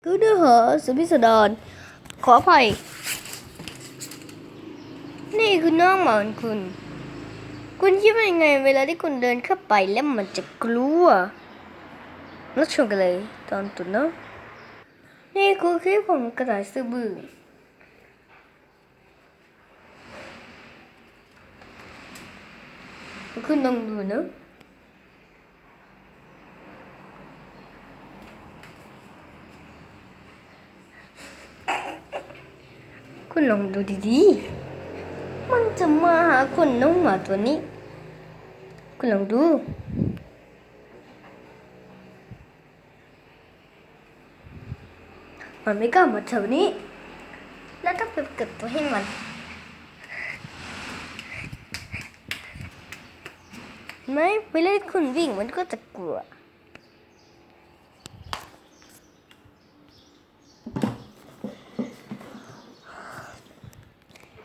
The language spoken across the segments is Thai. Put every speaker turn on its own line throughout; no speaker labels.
cứ đứa hở sựพิสดารขออภัยนี่คือน้องหมาของคุณคิดว่ายังไงเวลาที่คุณเดินเข้าไปแล้วมันจะกลัวรับชมกันเลยตอนต้นเนาะนี่คือคลิปของกระต่ายซื่อบื้อคุณลองดูนะคุณลองดูดีๆมันจะมาหาคุณน้องหมาตัวนี้คุณลองดูมันไม่กล้ามาแถวนี้แล้วต้องไปเก็บตัวให้มันไม่เวลาคุณวิ่งมันก็จะกลัว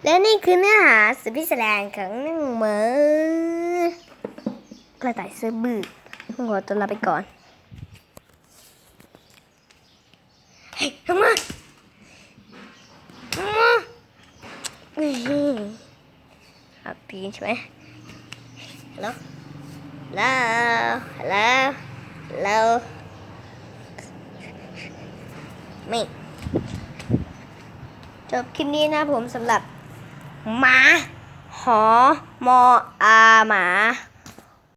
และนี่คือเนื้อหาสุดพิสดารของหนึ่งมือกระต่ายซื่อบื้อขอตัวลาไปก่อนเฮ้ยทำไมปีนใช่ไหมฮัลโหลไม่จบคลิปนี้นะผมสำหรับหมาหอมออาหมา